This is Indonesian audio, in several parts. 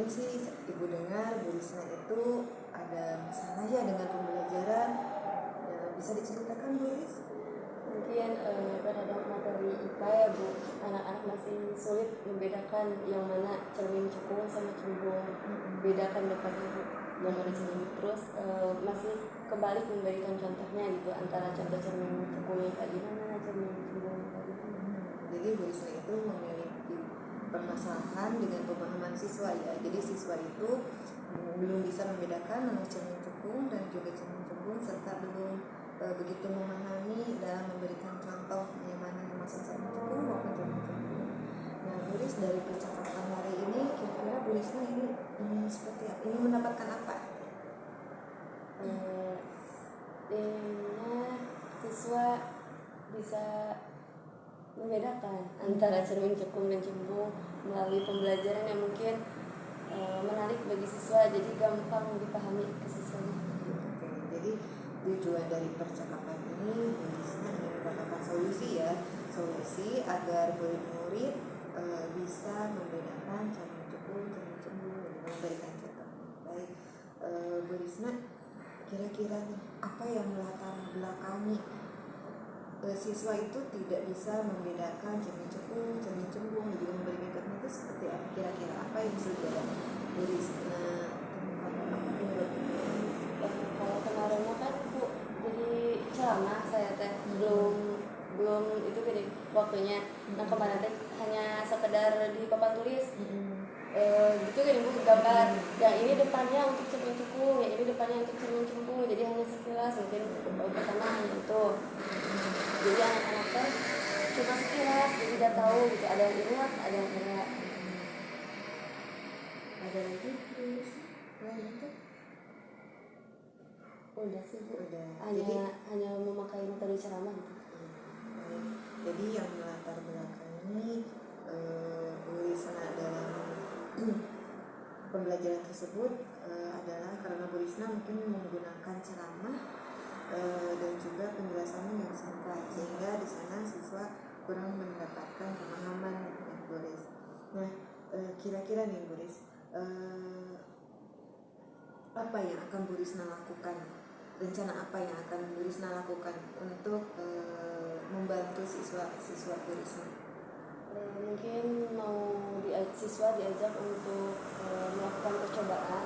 ini sih ibu dengar Bu Risna itu ada masalah ya dengan pembelajaran. Ya, bisa diceritakan Bu Ris? Mungkin terhadap materi IPA ya Bu, anak-anak masih sulit membedakan yang mana cermin cekung sama cembung. Bedakan depannya Bu, yang mana cermin. Terus masih kebalik memberikan contohnya gitu, antara contoh cermin cekung yang kayak gimana, cermin cembung yang kayak gimana. Jadi Bu Risna itu memiliki permasalahan dengan pemahaman siswa ya. Jadi siswa itu belum bisa membedakan mana cermin cekung dan juga cermin cembung, serta belum begitu memahami dalam memberikan contoh yang mana yang masuk cermin cekung maupun cermin cembung. Nah, Bu Ris, dari percakapan hari ini kira-kira Bu Risna ini seperti apa? Ini mendapatkan apa? Intinya siswa bisa membedakan antara cermin cekung dan cembung melalui pembelajaran yang mungkin menarik bagi siswa, jadi gampang dipahami ke siswanya. Oke, jadi tujuan dari percakapan ini Bu Risna ingin mendapatkan solusi ya, solusi agar murid-murid bisa membedakan cermin cekung, cermin cembung, dan memberikan contoh. Baik, Bu Risna, kira-kira nih apa yang melatar belakangi siswa itu tidak bisa membedakan cermin cekung, cermin cembung, dan juga memberikan contoh itu seperti apa? Kira-kira apa yang sudah Bu Risna temukan? Apa menurut Kalau kemarinnya kan Bu, jadi ceramah saya teh belum itu gini waktunya. Nah kemarin teh hanya sekedar di papan tulis gitu gini Bu, gambar yang ini depannya untuk cermin cekung, yang ini depannya untuk cermin cembung, jadi hanya sekilas mungkin pertama hanya itu. Jadi anak-anak teh cuma sekilas, jadi udah tahu gitu, ada yang ingat ada yang enggak. ada lagi Bu Risna? Lain itu? Udah sih Bu, Udah. hanya memakai materi ceramah gitu. Jadi yang melatar belakangi Bu Risna dalam pembelajaran tersebut adalah karena Bu Risna mungkin menggunakan ceramah dan juga penjelasannya yang singkat, sehingga di sana siswa kurang mendapatkan pemahaman ya Bu Ris. Nah, kira-kira nih Bu Ris, apa yang akan Bu Risna lakukan? Rencana apa yang akan Bu Risna lakukan untuk membantu siswa Bu Risna? Mungkin mau siswa diajak untuk melakukan percobaan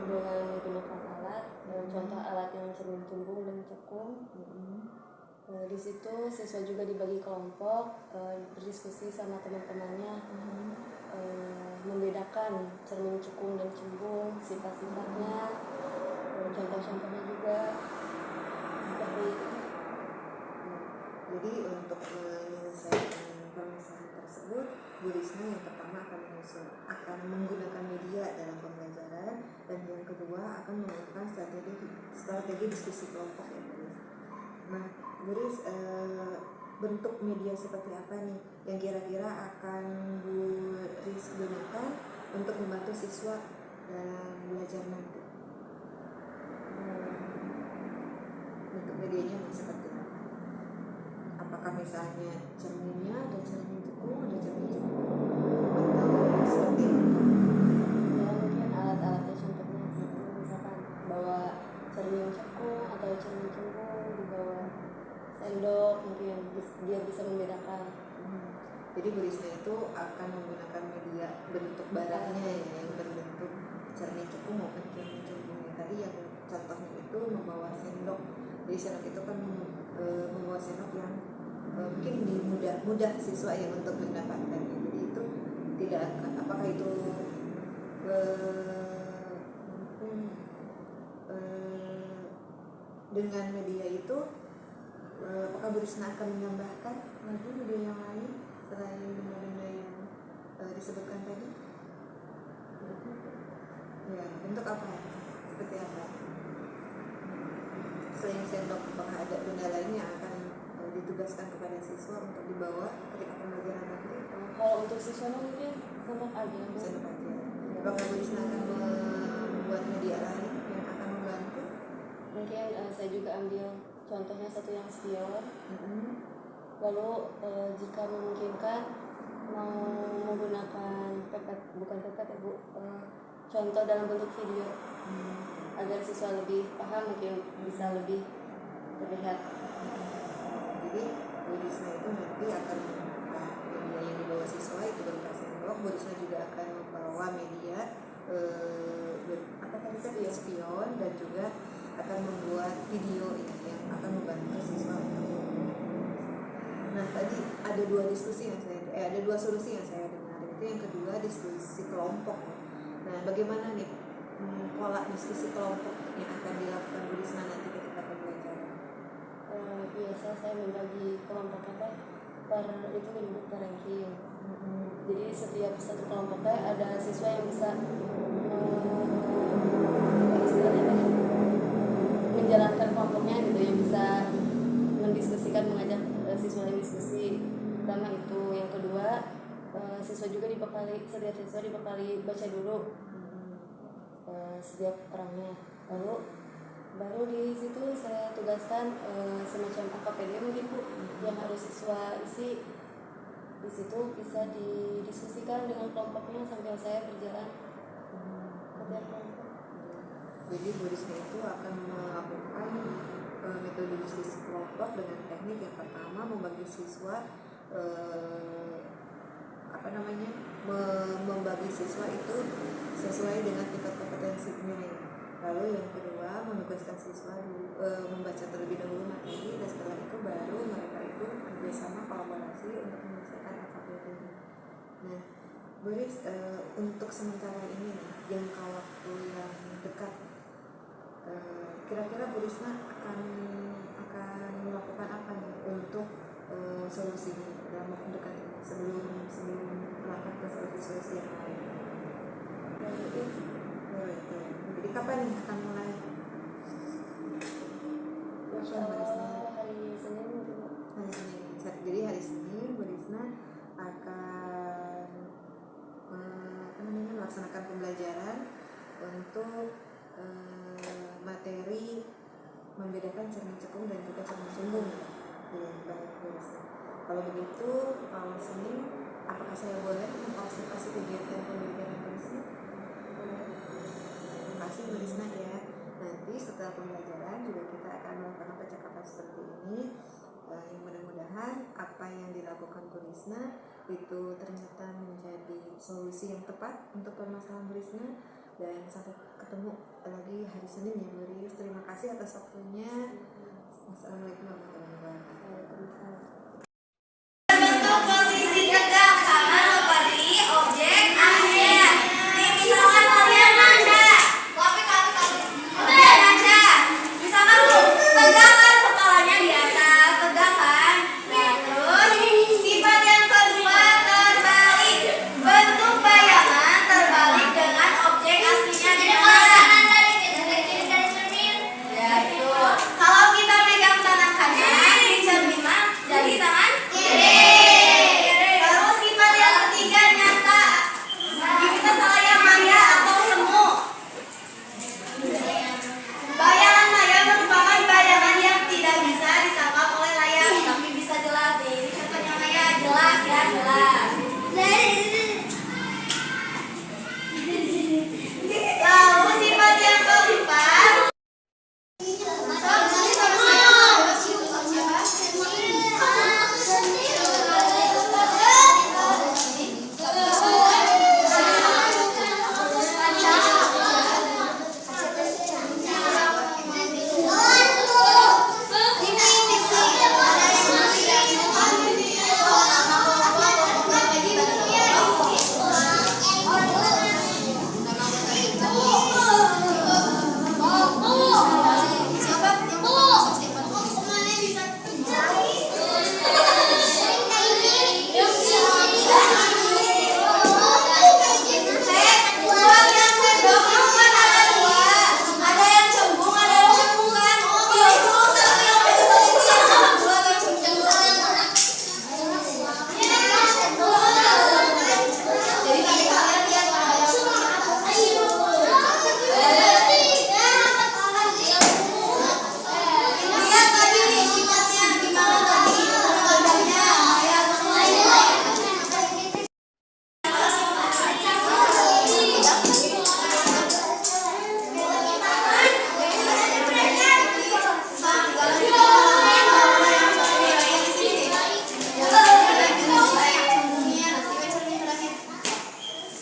dengan menggunakan alat. Contoh alat yang cermin cembung dan cekung. Di situ siswa juga dibagi kelompok, berdiskusi sama teman-temannya, membedakan cermin cekung dan cembung, sifat-sifatnya, contoh-contohnya juga seperti itu. Jadi untuk menyelesaikan permasalahan tersebut, Bu Risna yang pertama akan menggunakan media dalam pembelajaran, dan yang kedua akan menggunakan strategi diskusi kelompok ya Bu Ris. Nah, Bu Ris, bentuk media seperti apa nih yang kira-kira akan Bu Ris gunakan untuk membantu siswa dalam belajar nanti? Bentuk medianya seperti apa? Apakah misalnya cerminnya ada cermin cekung, ada cermin cembung, atau seperti apa? Ya mungkin alat-alatnya contohnya gitu, misalkan bawa cermin cekung atau cermin cembung, dibawa sendok, mungkin dia bisa membedakan. Jadi Bu Risna itu akan menggunakan media bentuk barangnya ya, yang berbentuk cermin cekung maupun cermin cembung. Tadi yang contohnya itu membawa sendok. Jadi sendok itu kan membawa sendok yang mungkin mudah siswa yang untuk mendapatkannya. Jadi itu tidak akan, apakah itu dengan media itu apakah Bu Risna akan menambahkan lagi media yang lain selain benda-benda yang disebutkan tadi? Ya, bentuk apa? Seperti apa? Selain sendok, apakah ada benda lain yang akan ditugaskan kepada siswa untuk dibawa ketika pembelajaran nanti? Kalau untuk siswa mungkin sendok aja. Sendok aja. Apakah Bu Risna akan membuat media lain yang akan membantu? Mungkin saya juga ambil contohnya satu yang spion. Lalu jika memungkinkan mau menggunakan pepet, bukan pepet ya Bu, contoh dalam bentuk video agar siswa lebih paham, mungkin bisa lebih terlihat. Jadi Bu Risma itu nanti akan membuka media yang dibawa siswa itu berupa sendok. Bu Risma juga akan membawa media spion dan juga akan membuat video yang akan membantu siswa untuk. Nah tadi ada dua solusi yang saya dengar. Itu yang kedua diskusi kelompok. Nah bagaimana nih pola diskusi kelompok yang akan dilakukan Bu Risma nanti ketika pembelajaran? Biasa saya membagi kelompoknya per ranking. Jadi setiap satu kelompoknya ada siswa yang bisa menjalankan kelompoknya gitu, yang bisa mendiskusikan, mengajak siswa yang diskusi. Pertama itu. Yang kedua, setiap siswa dibekali baca dulu setiap orangnya, baru di situ saya tugaskan semacam AKPD mungkin Bu, yang harus siswa isi. Di situ bisa didiskusikan dengan kelompoknya sambil saya berjalan ke kelompok. Jadi Bu Risma itu akan melakukan metode diskusi kelompok dengan teknik yang pertama membagi siswa membagi siswa itu sesuai dengan tingkat kompetensi penilaian. Lalu yang kedua menugaskan siswa membaca terlebih dahulu materi, dan setelah itu baru mereka itu kerjasama kolaborasi untuk menyelesaikan AKPD. Nah, Bu Ris, untuk sementara ini jangka waktu yang dekat, kira-kira Bu Risma akan melakukan apa nih untuk solusinya dalam waktu dekat ini sebelum melangkah ke solusi yang lain? Jadi kapan nih akan mulai? Hari Senin. Jadi hari Senin Bu Risma akan melaksanakan pembelajaran untuk materi membedakan cermin cekung dan juga cermin sumbung. Baik Bu Risma. Kalau begitu, kalau Senin, apakah saya boleh mengobservasi kegiatan pembelajaran Bu Risma? Terima kasih Bu Risma ya. Nanti setelah pembelajaran juga kita akan melakukan percakapan seperti ini. Yang mudah-mudahan apa yang dilakukan Bu Risma itu ternyata menjadi solusi yang tepat untuk permasalahan Bu Risma. Dan sampai ketemu lagi hari Senin ya Bu Ris. Terima kasih atas waktunya. Wassalamualaikum warahmatullahi wabarakatuh. Bentuk posisi tegak sama seperti objek akhir. Misalkan kalian nanda, kalian nanda. Misalkan tegakkan kepalanya di atas, tegakkan. Nah terus sifat yang kedua terbalik. Bentuk bayangan terbalik dengan objek aslinya di depan. Ya betul. Kalau kita pegang tangan kanan di cermin jadi tangan kiri. Lalu sifat yang ketiga nyata. Kita layar maya atau semu. Bayangan maya merupakan bayangan yang tidak bisa ditangkap oleh layar, tapi bisa jelas. Ini contohnya maya, jelas ya, jelas. Lalu sifat yang keempat.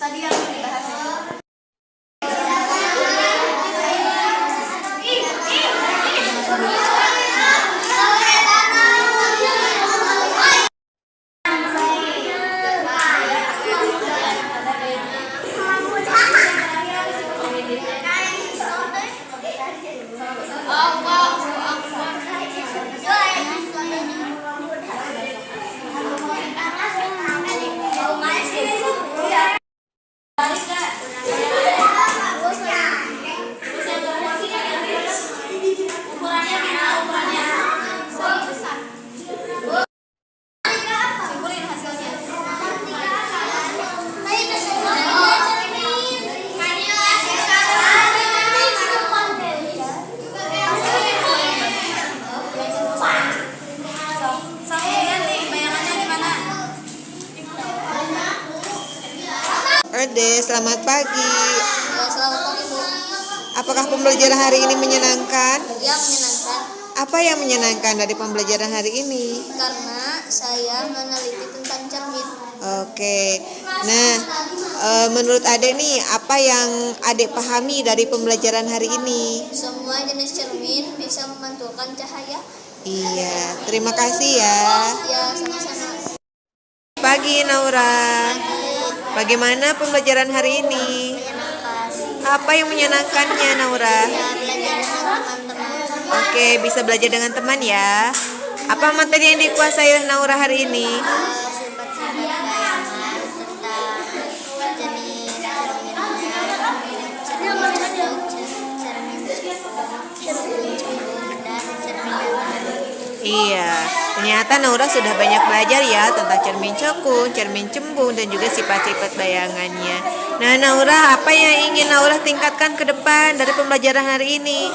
tadi yang dibahas itu. Ukurannya gimana ukurannya? Simpulin hasilnya. Kemudian nih bayangannya gimana? Ade, selamat pagi. Selamat pagi Bu. Apakah pembelajaran hari ini menyenangkan? Ya, menyenangkan Apa yang menyenangkan dari pembelajaran hari ini? karena saya meneliti tentang cermin. Oke, nah menurut Ade nih, apa yang Ade pahami dari pembelajaran hari ini? Semua jenis cermin bisa memantulkan cahaya. Iya, terima kasih ya. Ya, sama-sama. Pagi Naura. Bagaimana pembelajaran hari ini? Apa yang menyenangkannya Naura? Belajar dengan teman-teman. Oke, bisa belajar dengan teman ya. Apa materi yang dikuasai Naura hari ini? Sifat-sifat bayangan tentang jenis cerminnya, cermin cembung dan cermin datar. Iya, ternyata Naura sudah banyak belajar ya tentang cermin cekung, cermin cembung, dan juga sifat-sifat bayangannya. Nah, Naura, apa yang ingin Naura tingkatkan ke depan dari pembelajaran hari ini?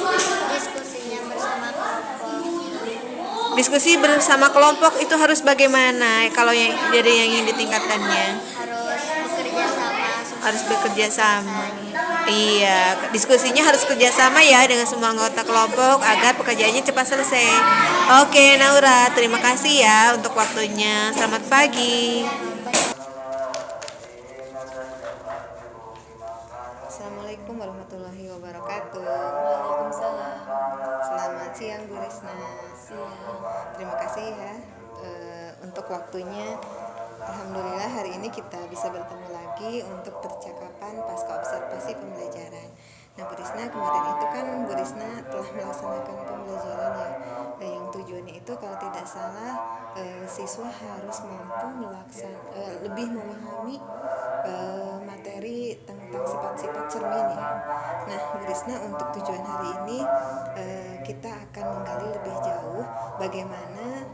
Diskusinya bersama kelompok. Diskusi bersama kelompok itu harus bagaimana? Kalau yang jadi yang ingin ditingkatkannya? Harus bekerja sama. Iya, diskusinya harus kerjasama ya dengan semua anggota kelompok agar pekerjaannya cepat selesai. Oke, Naura, terima kasih ya untuk waktunya. Selamat pagi. Assalamualaikum warahmatullahi wabarakatuh. Waalaikumsalam. Selamat siang Bu Risna. Siang. Terima kasih ya untuk waktunya. Alhamdulillah hari ini kita bisa bertemu lagi untuk percakapan pasca observasi pembelajaran. Nah Bu Risna, kemarin itu kan Bu Risna telah melaksanakan pembelajaran ya, yang tujuannya itu kalau tidak salah siswa harus mampu lebih memahami materi tentang sifat-sifat cermin ya. Nah Bu Risna, untuk tujuan hari ini kita akan menggali lebih jauh bagaimana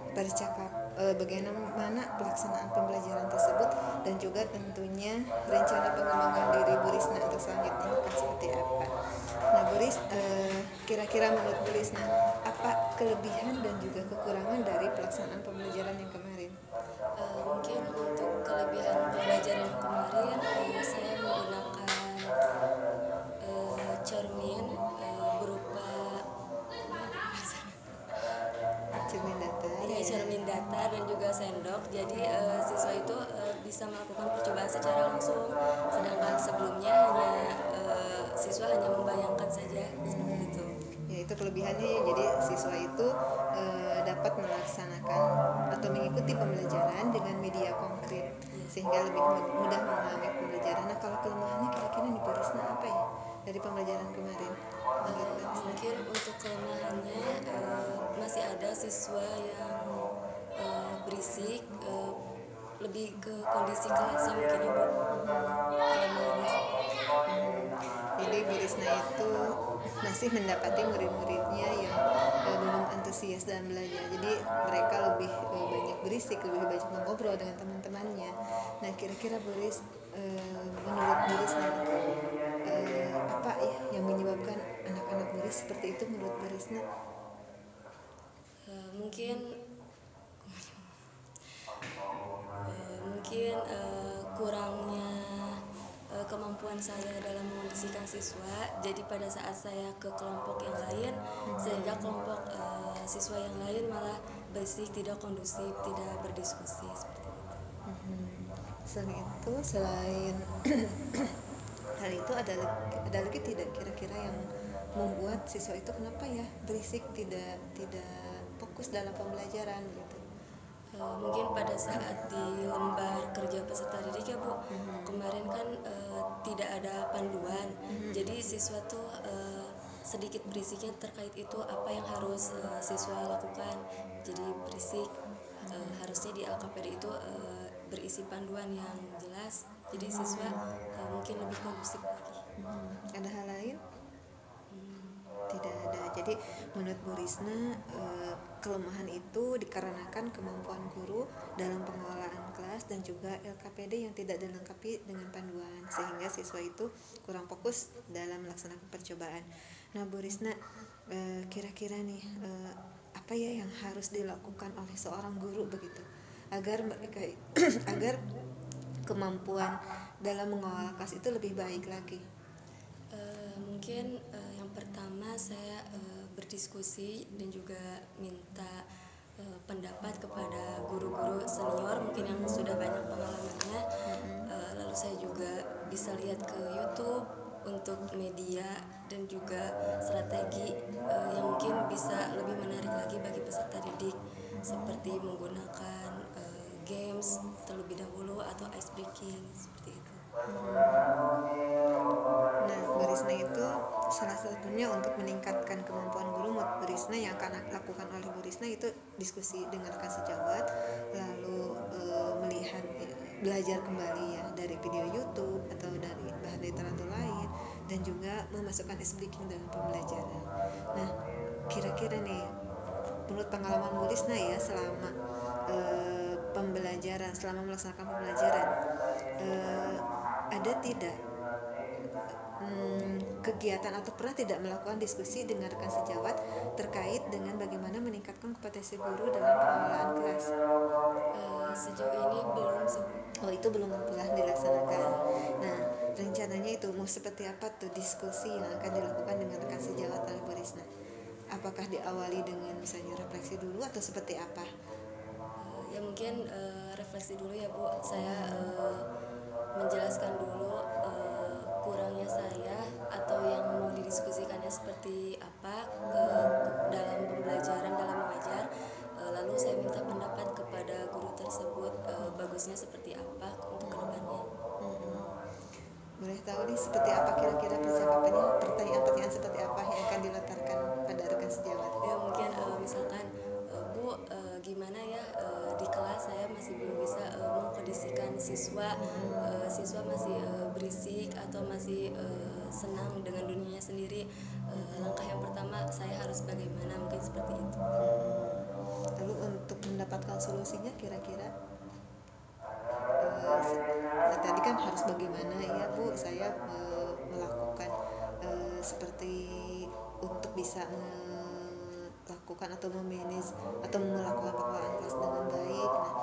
bagaimana pelaksanaan pembelajaran tersebut dan juga tentunya rencana pengembangan diri Bu Risna untuk selanjutnya akan seperti apa. Nah Bu Ris, kira-kira menurut Bu Risna apa kelebihan dan juga kekurangan dari pelaksanaan pembelajaran yang kemarin? Mungkin untuk kelebihan pembelajaran kemarin, saya menggunakan cermin berupa Cermin datar ya, cermin datar dan juga sendok. Jadi siswa itu bisa melakukan percobaan secara langsung, sedangkan sebelumnya siswa hanya membayangkan saja seperti itu. Ya, itu kelebihannya ya. Jadi siswa itu dapat melaksanakan atau mengikuti pembelajaran dengan media konkret sehingga lebih mudah memahami pembelajaran. Nah kalau kelemahannya kira-kira nih Bu Risna apa ya dari pembelajaran kemarin? Mungkin untuk kelemahannya masih ada siswa yang berisik, lebih ke kondisi kelasnya mungkin ya Bu. Jadi Bu Risna itu masih mendapati murid-muridnya yang belum antusias dalam belajar. Jadi mereka lebih banyak berisik, lebih banyak mengobrol dengan teman-temannya. Nah kira-kira Bu Ris, menurut Bu Risna apa ya yang menyebabkan anak-anak Bu Ris seperti itu menurut Bu Risna? Mungkin kurangnya kemampuan saya dalam mengondisikan siswa. Jadi pada saat saya ke kelompok yang lain, sehingga kelompok siswa yang lain malah berisik, tidak kondusif, tidak berdiskusi seperti itu. Selain itu, selain ada lagi tidak kira-kira yang membuat siswa itu kenapa ya berisik, tidak fokus dalam pembelajaran gitu? Mungkin pada saat di lembar kerja peserta didik ya Bu, kemarin kan tidak ada panduan, jadi siswa tuh sedikit berisiknya terkait itu apa yang harus siswa lakukan, jadi berisik. Harusnya di LKPD itu berisi panduan yang jelas, jadi siswa mungkin lebih kondusif lagi. Ada hal lain? Tidak ada. Jadi menurut Bu Risna, kelemahan itu dikarenakan kemampuan guru dalam pengelolaan kelas dan juga LKPD yang tidak dilengkapi dengan panduan, sehingga siswa itu kurang fokus dalam melaksanakan percobaan. Nah Bu Risna, kira-kira nih apa ya yang harus dilakukan oleh seorang guru begitu agar agar kemampuan dalam mengelola kelas itu lebih baik lagi? Mungkin yang pertama saya berdiskusi dan juga minta pendapat kepada guru-guru senior mungkin yang sudah banyak pengalamannya. Lalu saya juga bisa lihat ke YouTube untuk media dan juga strategi yang mungkin bisa lebih menarik lagi bagi peserta didik, seperti menggunakan games terlebih dahulu atau ice breaking seperti itu. Nah, Bu Risna itu salah satunya untuk meningkatkan kemampuan guru. Menurut Bu Risna yang akan lakukan oleh Bu Risna itu diskusi dengan rekan sejawat, lalu melihat belajar kembali ya dari video YouTube atau dari bahan literatur lain, dan juga memasukkan speaking dalam pembelajaran. Nah, kira-kira nih menurut pengalaman Bu Risna ya selama selama melaksanakan pembelajaran, ada tidak kegiatan atau pernah tidak melakukan diskusi dengan rekan sejawat terkait dengan bagaimana meningkatkan kompetensi guru dalam pengelolaan kelas? Sejauh ini belum sih Bu. Oh, itu belum pernah dilaksanakan. Nah, rencananya itu mau seperti apa tuh diskusi yang akan dilakukan dengan rekan sejawat oleh Bu Risna? Apakah diawali dengan misalnya refleksi dulu atau seperti apa? Ya mungkin refleksi dulu ya Bu. Saya menjelaskan dulu kurangnya saya atau yang mau didiskusikannya seperti apa dalam pembelajaran, dalam mengajar. Lalu saya minta pendapat kepada guru tersebut bagusnya seperti apa untuk kedepannya. Boleh tahu nih seperti apa kira-kira percakapannya, pertanyaan-pertanyaan seperti apa yang akan dilontarkan pada rekan sejawat? Ya mungkin misalkan Bu, gimana ya di kelas saya masih belum bisa mengkondisikan siswa, siswa masih berisik atau masih senang dengan dunianya sendiri. Langkah yang pertama saya harus bagaimana, mungkin seperti itu. Lalu untuk mendapatkan solusinya kira-kira tadi kan harus bagaimana ya Bu, saya melakukan seperti untuk bisa melakukan atau memanage atau melakukan pengelolaan kelas dengan baik. Nah,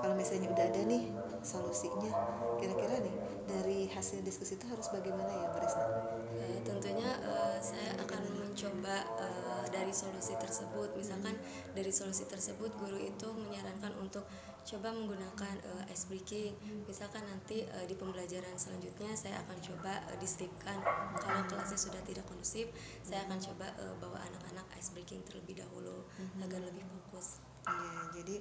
kalau misalnya udah ada nih solusinya, kira-kira nih dari hasil diskusi itu harus bagaimana ya Bu Risna? Tentunya saya akan mencoba dari solusi tersebut. Misalkan dari solusi tersebut guru itu menyarankan untuk coba menggunakan ice breaking. Misalkan nanti di pembelajaran selanjutnya saya akan coba disipkan. Kalau kelasnya sudah tidak kondusif, saya akan coba bawa anak-anak ice breaking terlebih dahulu agar lebih fokus. Ya, jadi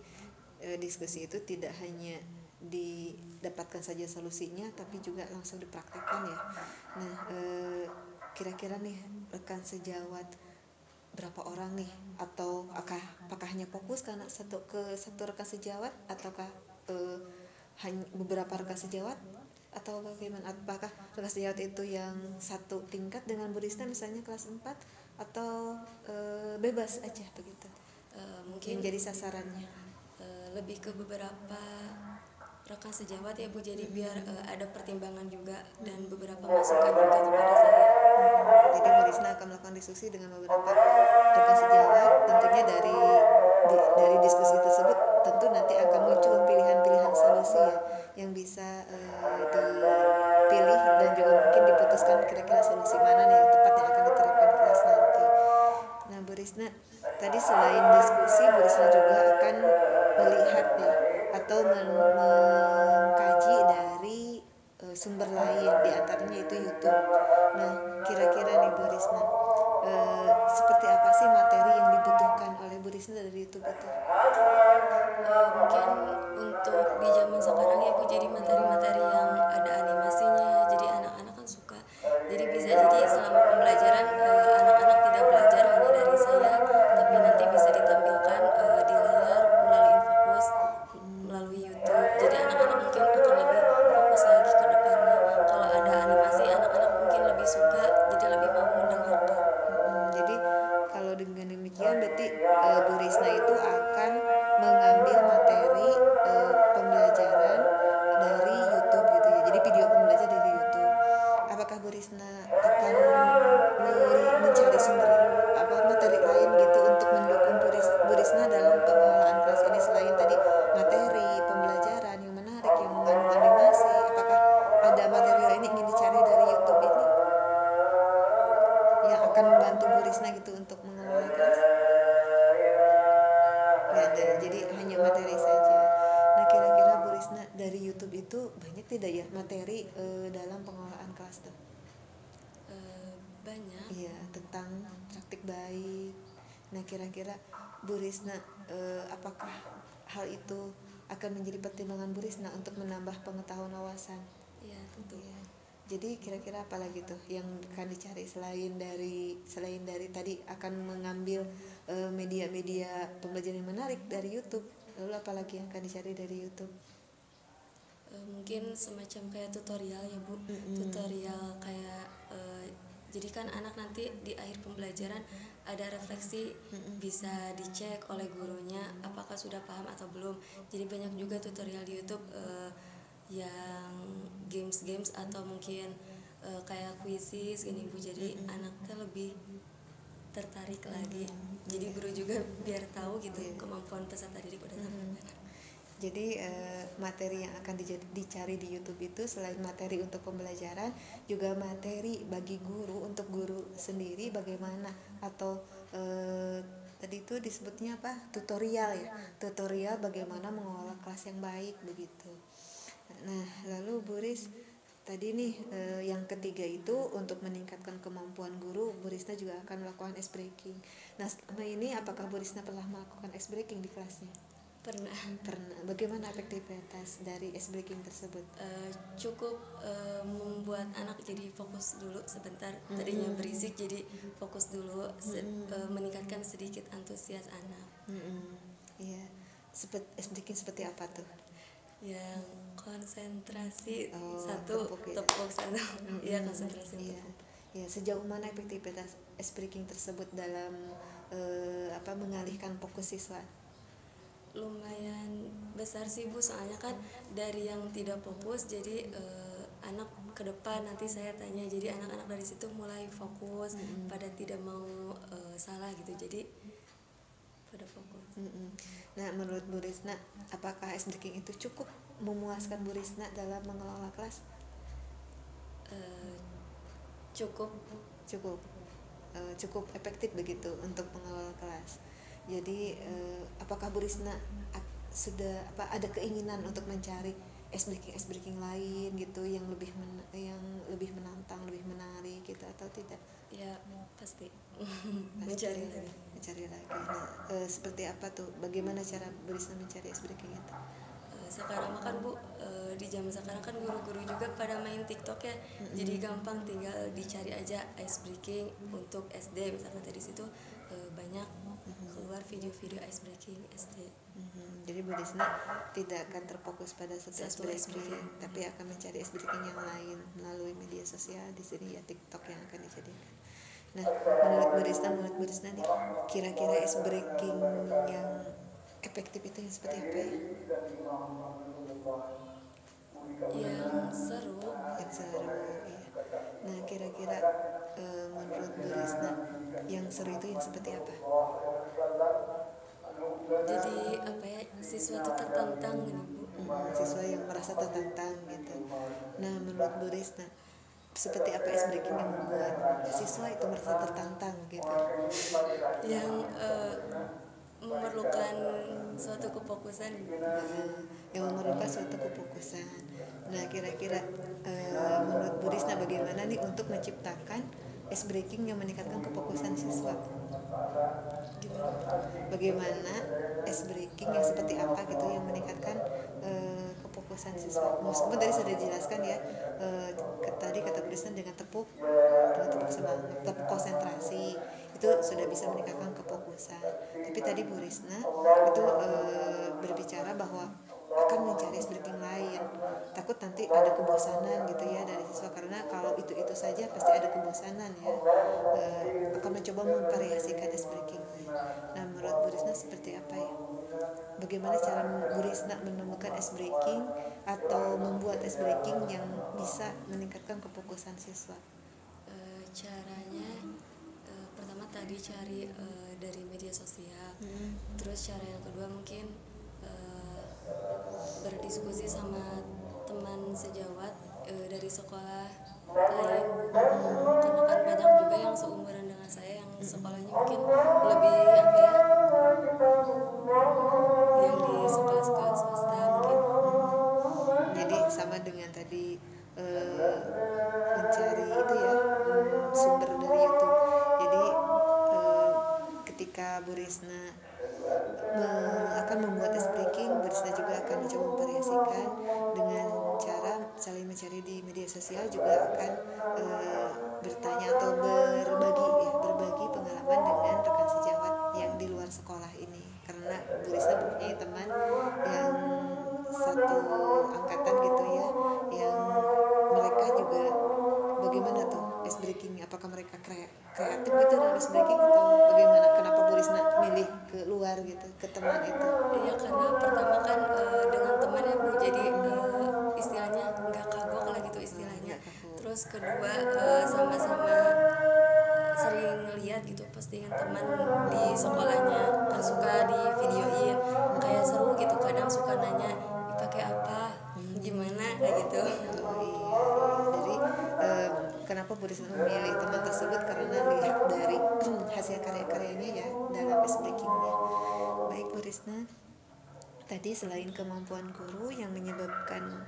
diskusi itu tidak hanya didapatkan saja solusinya, tapi juga langsung dipraktikkan ya. Nah, kira-kira nih rekan sejawat berapa orang nih, atau apakah hanya fokus karena satu rekan sejawat, ataukah hanya beberapa rekan sejawat, atau bagaimana? Apakah rekan sejawat itu yang satu tingkat dengan Bu Risna misalnya kelas 4, atau bebas aja begitu Mungkin menjadi sasarannya? lebih ke beberapa rekan sejawat ya Bu, jadi biar ada pertimbangan juga dan beberapa masukan juga kepada saya. Jadi Bu Risna akan melakukan diskusi dengan beberapa rekan sejawat. Tentunya dari diskusi tersebut tentu nanti akan muncul pilihan-pilihan solusi ya, yang bisa dipilih dan juga mungkin diputuskan kira-kira solusi mana nih yang tepat yang akan diterapkan di kelas nanti. Nah Bu Risna, tadi selain diskusi, Bu Risna juga akan melihat nih atau mengkaji dari sumber lain di diantaranya itu YouTube. Nah, kira-kira nih Bu Risna, seperti apa sih materi yang dibutuhkan oleh Bu Risna dari YouTube itu? Mungkin untuk di zaman sekarang ya Bu, jadi materi-materi yang ada animasinya, jadi anak-anak kan suka, jadi bisa jadi selama pembelajaran anak-anak tidak belajar hanya dari saya, tapi nanti bisa ditampilkan di layar melalui Infokus, melalui YouTube, jadi anak-anak mungkin akan lebih fokus lagi ke depannya. Kalau ada animasi, anak-anak mungkin lebih suka, jadi lebih mau mendengarkan. Jadi kalau dengan demikian berarti Bu Risna itu akan mengambil materi pembelajaran dari YouTube gitu ya. Jadi video pembelajaran dari YouTube. Apakah Bu Risna akan mencari sumber materi lain gitu untuk mendukung Bu Risna dalam pengelolaan kelas ini selain tadi materi pembelajaran yang menarik yang mengandung animasi? Apakah ada materi lain yang ingin dicari dari YouTube ini yang akan membantu Bu Risna gitu untuk mengelola kelas? Nggak ada, jadi hanya materi saja. Nah, kira-kira Bu Risna dari YouTube itu banyak tidak ya materi dalam pengelolaan kelas tuh? Banyak. Iya, tentang praktik baik. Nah, kira-kira Bu Risna apakah hal itu akan menjadi pertimbangan Bu Risna untuk menambah pengetahuan wawasan? Iya, tentu. Iya. Jadi kira-kira apa lagi tuh yang akan dicari selain dari tadi akan mengambil media-media pembelajaran yang menarik dari YouTube? Lalu apa lagi yang akan dicari dari YouTube? Mungkin semacam kayak tutorial ya Bu, tutorial kayak jadi kan anak nanti di akhir pembelajaran ada refleksi, bisa dicek oleh gurunya apakah sudah paham atau belum. Jadi banyak juga tutorial di YouTube yang games atau mungkin kayak quizzes gini Bu, jadi anaknya lebih tertarik lagi. Jadi guru juga biar tahu gitu kemampuan peserta didik udah sampai mana. Jadi materi yang akan dicari di YouTube itu selain materi untuk pembelajaran, juga materi bagi guru, untuk guru sendiri bagaimana, atau tadi itu disebutnya apa? Tutorial ya. Tutorial bagaimana mengelola kelas yang baik begitu. Nah, lalu Bu Ris, tadi nih yang ketiga itu untuk meningkatkan kemampuan guru, Bu Risna juga akan melakukan ice breaking. Nah, selama ini apakah Bu Risna pernah melakukan ice breaking di kelasnya? Pernah. Bagaimana efektivitas dari ice breaking tersebut? Cukup membuat anak jadi fokus dulu sebentar. Tadinya berisik jadi fokus dulu, meningkatkan sedikit antusias anak. Iya. Ice breaking seperti apa tuh? Yang konsentrasi Tepuk ya. tepuk satu. Iya, konsentrasi Iya. tepuk. Ya, sejauh mana efektivitas ice breaking tersebut dalam mengalihkan fokus siswa? Lumayan besar sih Bu, soalnya kan dari yang tidak fokus jadi anak ke depan nanti saya tanya, jadi anak-anak dari situ mulai fokus, pada tidak mau salah gitu, jadi pada fokus. Nah, menurut Bu Risna, apakah ice breaking itu cukup memuaskan Bu Risna dalam mengelola kelas? Cukup cukup efektif begitu untuk mengelola kelas. Jadi apakah Bu Risna sudah ada keinginan untuk mencari ice breaking lain gitu yang lebih menantang, lebih menarik gitu, atau tidak? Ya pasti. Mencari lagi. Nah, seperti apa tuh? Bagaimana cara Bu Risna mencari ice breaking itu? Sekarang kan Bu, di zaman sekarang kan guru-guru juga pada main TikTok ya, jadi gampang tinggal dicari aja ice breaking untuk SD misalkan, dari situ banyak keluar video-video ice breaking SD. Jadi Bu Risna tidak akan terfokus pada satu ice breaking, tapi akan mencari ice breaking yang lain melalui media sosial, di sini ya TikTok yang akan dijadikan. Nah, menurut Bu Risna nih, kira-kira ice breaking yang efektif itu yang seperti apa ya? Yang seru. Iya. Nah, kira-kira menurut Bu Risna yang seru itu yang seperti apa? Jadi apa ya, siswa itu tertantang gitu Bu. Siswa yang merasa tertantang gitu. Nah, menurut Bu Risna, seperti apa ice breaking yang membuat siswa itu merasa tertantang gitu? Yang memerlukan suatu kefokusan gitu. Yang memerlukan suatu kefokusan. Nah, kira-kira menurut Bu Risna bagaimana nih untuk menciptakan ice breaking yang meningkatkan kefokusan siswa? Bagaimana ice breaking yang seperti apa gitu yang meningkatkan kefokusan siswa? Meskipun tadi sudah dijelaskan ya, tadi kata Bu Risna dengan tepuk semangat, tepuk konsentrasi itu sudah bisa meningkatkan kefokusan. Tapi tadi Bu Risna itu berbicara bahwa akan mencari ice breaking lain, takut nanti ada kebosanan gitu ya dari siswa, karena kalau itu saja pasti ada kebosanan ya. Akan mencoba memvariasikan ice breaking lain. Nah, menurut Bu Risna seperti apa ya? Bagaimana cara Bu Risna menemukan ice breaking atau membuat ice breaking yang bisa meningkatkan kefokusan siswa? Caranya pertama tadi cari dari media sosial. Terus cara yang kedua mungkin berdiskusi sama teman sejawat dari sekolah lain, karena kan banyak juga yang seumuran dengan saya yang sekolahnya mungkin lebih apa ya, yang di sekolah-sekolah swasta mungkin. Jadi sama dengan tadi mencari itu ya, sumber dari YouTube. Jadi ketika Bu Risna akan membuat ice breaking, Bu Risna juga akan mencoba memvariasikan dengan cara saling mencari di media sosial, juga akan bertanya atau berbagi pengalaman dengan rekan sejawat yang di luar sekolah ini, karena Bu Risna mempunyai teman yang satu angkatan gitu ya, yang mereka juga bagaimana tuh ice breakingnya, apakah mereka kreatif gitu dalam ice breaking atau bagaimana, kenapa Bu Risna milih ke luar gitu, ke teman itu? Iya, karena pertama kan dengan teman ya Bu, jadi istilahnya nggak kagok lah gitu istilahnya. Terus kedua sama-sama sering ngeliat gitu postingan teman di sekolahnya, kan suka di videoin, kayak seru gitu, kadang suka nanya dipakai apa, gimana kayak gitu. Oh iya, jadi kenapa Bu Risma memilih teman tersebut, karena lihat dari hasil karya-karyanya ya dalam ice breakingnya. Baik Bu Risna, tadi selain kemampuan guru yang menyebabkan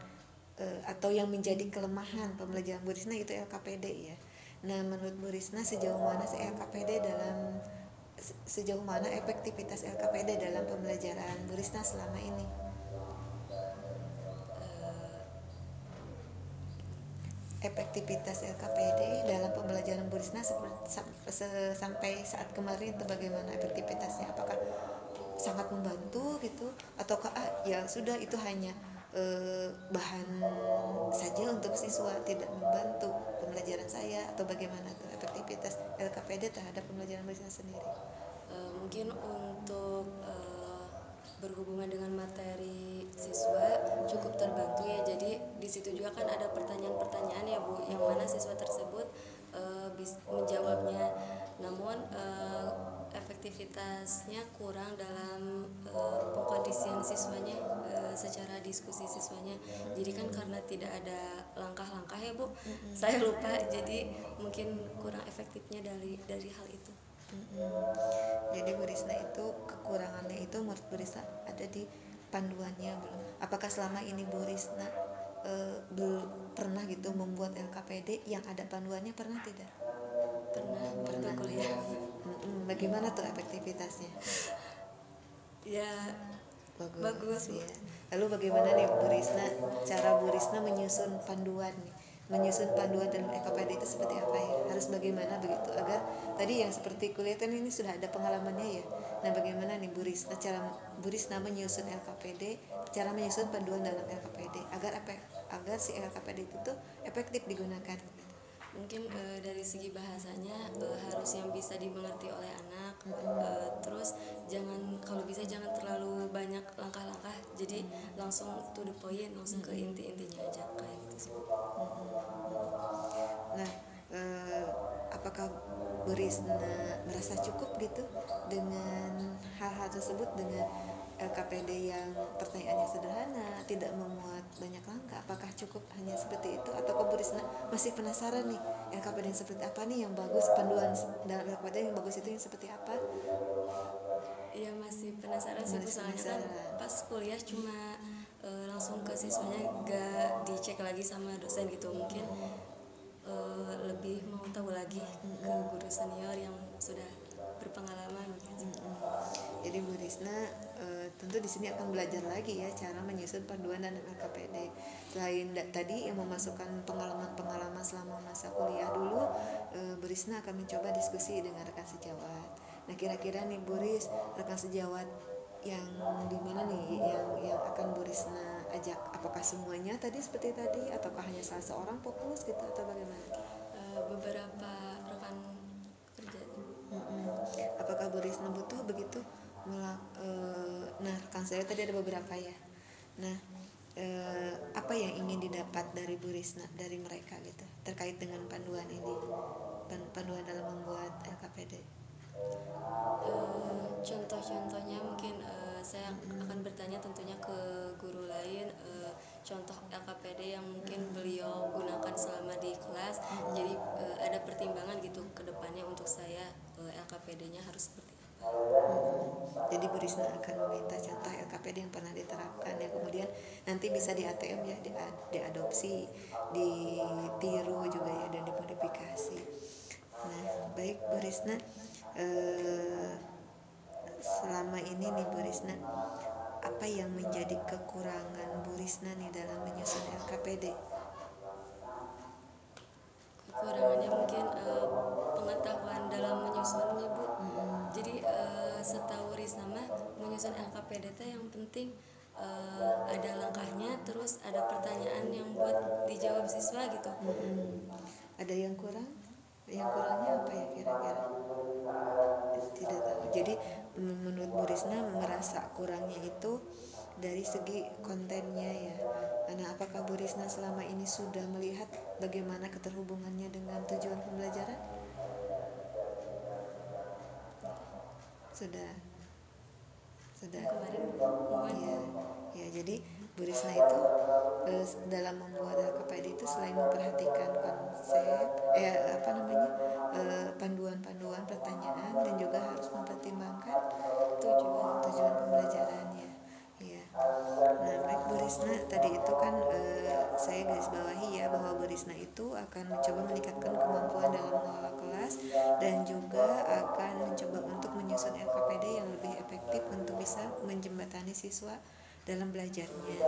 atau yang menjadi kelemahan pembelajaran Bu Risna itu LKPD ya. Nah, menurut Bu Risna sejauh mana sih sejauh mana efektivitas LKPD dalam pembelajaran Bu Risna selama ini? Efektivitas LKPD dalam pembelajaran Bu Risna sampai saat kemarin itu bagaimana efektivitasnya? Apakah sangat membantu gitu, ataukah ya sudah itu hanya bahan saja untuk siswa, tidak membantu pembelajaran saya, atau bagaimana tuh efektivitas LKPD terhadap pembelajaran Bu Risna sendiri? Mungkin untuk berhubungan dengan materi siswa cukup terbantu ya. Jadi di situ juga kan ada pertanyaan-pertanyaan ya Bu, yang mana siswa tersebut bisa menjawabnya. Namun efektivitasnya kurang dalam pengkondisian siswanya, secara diskusi siswanya. Jadi kan karena tidak ada langkah-langkah ya Bu, saya lupa, jadi mungkin kurang efektifnya dari hal itu. Jadi Bu Risna itu kekurangannya itu menurut Bu Risna ada di panduannya belum? Apakah selama ini Bu Risna belum pernah gitu membuat LKPD yang ada panduannya, pernah tidak? Pernah kuliah. Bagaimana tuh efektivitasnya? Ya bagus Bu. Ya. Lalu bagaimana nih Bu Risna, cara Bu Risna menyusun panduan nih? Menyusun panduan dalam LKPD itu seperti apa ya? Harus bagaimana begitu agar tadi yang seperti kuliah kan ini sudah ada pengalamannya ya. Nah, bagaimana nih Bu Risna, cara Bu Risna menyusun LKPD, cara menyusun panduan dalam LKPD agar si LKPD itu tuh efektif digunakan? Mungkin dari segi bahasanya harus yang bisa dimengerti oleh anak. Terus kalau bisa jangan terlalu banyak langkah-langkah, jadi langsung to the point, langsung ke inti-intinya aja kayak gitu sih. Nah, apakah Bu Risna merasa cukup gitu dengan hal-hal tersebut, dengan LKPD yang pertanyaannya sederhana, tidak memuat banyak langkah? Apakah cukup hanya seperti itu, atau Bu Risna masih penasaran nih LKPD yang seperti apa nih yang bagus, panduan dalam LKPD yang bagus itu yang seperti apa? Iya, masih penasaran sih Bu, soalnya kan pas kuliah cuma langsung langsung ke siswanya, gak dicek lagi sama dosen gitu. Mungkin lebih mau tahu lagi ke guru senior yang sudah berpengalaman gitu. Jadi Bu Risna tentu di sini akan belajar lagi ya cara menyusun panduan dan LKPD. Selain tadi yang memasukkan pengalaman-pengalaman selama masa kuliah dulu, Bu Risna akan mencoba diskusi dengan rekan sejawat. Nah kira-kira nih Bu Ris, rekan sejawat yang di mana nih yang akan Bu Risna ajak? Apakah semuanya tadi seperti tadi ataukah hanya salah seorang fokus gitu atau bagaimana? Beberapa rekan kerja. Apakah Bu Risna butuh begitu? Nah rekan saya tadi ada beberapa ya. Nah apa yang ingin didapat dari Bu Risna dari mereka gitu terkait dengan panduan ini, panduan dalam membuat LKPD? Contoh-contohnya mungkin saya akan bertanya tentunya ke guru lain, contoh LKPD yang mungkin beliau gunakan selama di kelas. Jadi ada pertimbangan gitu ke depannya untuk saya, LKPD-nya harus seperti apa. Jadi Bu Risna akan meminta contoh LKPD yang pernah diterapkan yang kemudian nanti bisa di ATM ya, diadopsi, ditiru juga ya dan dimodifikasi. Nah baik Bu Risna, selama ini nih Bu Risna, apa yang menjadi kekurangan Bu Risna nih dalam menyusun LKPD? Kekurangannya mungkin pengetahuan dalam menyusunnya, Bu. Jadi setahu Risna mah menyusun LKPD teh yang penting ada langkahnya, terus ada pertanyaan yang buat dijawab siswa gitu. Ada yang kurang? Yang kurangnya apa ya kira-kira? Tidak tahu. Jadi menurut Bu Risna merasa kurangnya itu dari segi kontennya ya. Nah, apakah Bu Risna selama ini sudah melihat bagaimana keterhubungannya dengan tujuan pembelajaran? Sudah. Kemarin Ya, ya. Jadi Bu Risna itu dalam membuat LKPD itu selain memperhatikan konsep, panduan-panduan pertanyaan dan juga harus mempertimbangkan tujuan pembelajarannya. Ya. Nah, baik Bu Risna, tadi itu kan saya garis bawahi ya bahwa Bu Risna itu akan mencoba meningkatkan kemampuan dalam mengelola kelas dan juga akan mencoba untuk menyusun LKPD yang lebih efektif untuk bisa menjembatani siswa dalam belajarnya.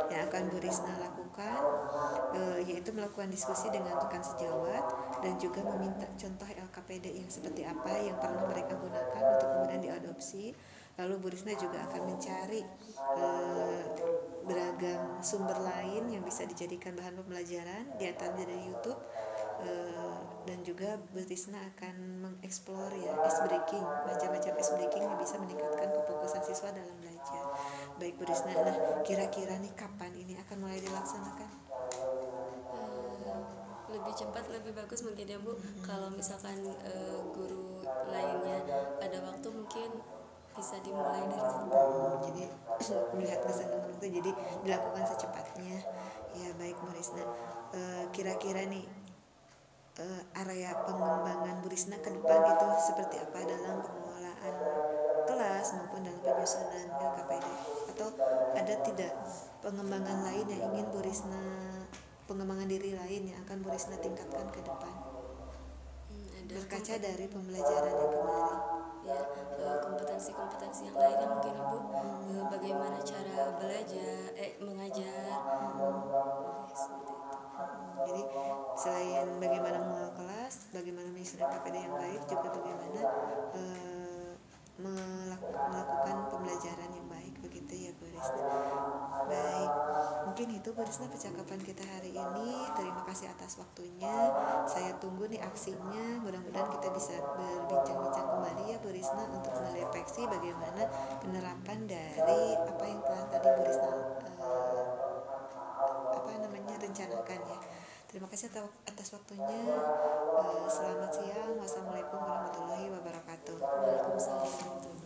Yang akan Bu Risna lakukan yaitu melakukan diskusi dengan rekan sejawat dan juga meminta contoh LKPD yang seperti apa yang pernah mereka gunakan untuk kemudian diadopsi. Lalu Bu Risna juga akan mencari beragam sumber lain yang bisa dijadikan bahan pembelajaran, di antaranya dari YouTube, dan juga Bu Risna akan mengeksplor ya breaking, macam-macam breaking yang bisa meningkatkan kefokusan siswa dalam belajar. Baik Bu Risna, nah kira-kira nih kapan ini akan mulai dilaksanakan? Lebih cepat lebih bagus mungkin ya Bu. Kalau misalkan guru lainnya ada waktu mungkin bisa dimulai dari situ. Jadi melihat kesenggangan waktu, jadi dilakukan secepatnya. Ya baik Bu Risna, kira-kira nih area pengembangan Bu Risna ke depan itu seperti apa dalam pengelolaan kelas maupun dalam penyusunan LKPD, atau ada tidak pengembangan lain yang ingin Bu Risna, pengembangan diri lain yang akan Bu Risna tingkatkan ke depan berkaca dari pembelajaran yang kemarin? Ya, kompetensi-kompetensi yang lain yang mungkin Ibu, bagaimana cara belajar, mengajar, lebih seperti itu. Jadi selain bagaimana mengelola kelas, bagaimana menyusun LKPD yang baik, juga bagaimana melakukan pembelajaran yang baik, begitu ya Bu Risna. Baik, mungkin itu Bu Risna percakapan kita hari ini. Terima kasih atas waktunya. Saya tunggu nih aksinya. Mudah-mudahan kita bisa berbincang-bincang kembali ya Bu Risna untuk merefleksi bagaimana penerapan dari apa yang telah tadi Bu Risna rencanakan ya. Terima kasih atas waktunya. Selamat siang. Wassalamualaikum warahmatullahi wabarakatuh. Waalaikumsalam warahmatullahi wabarakatuh.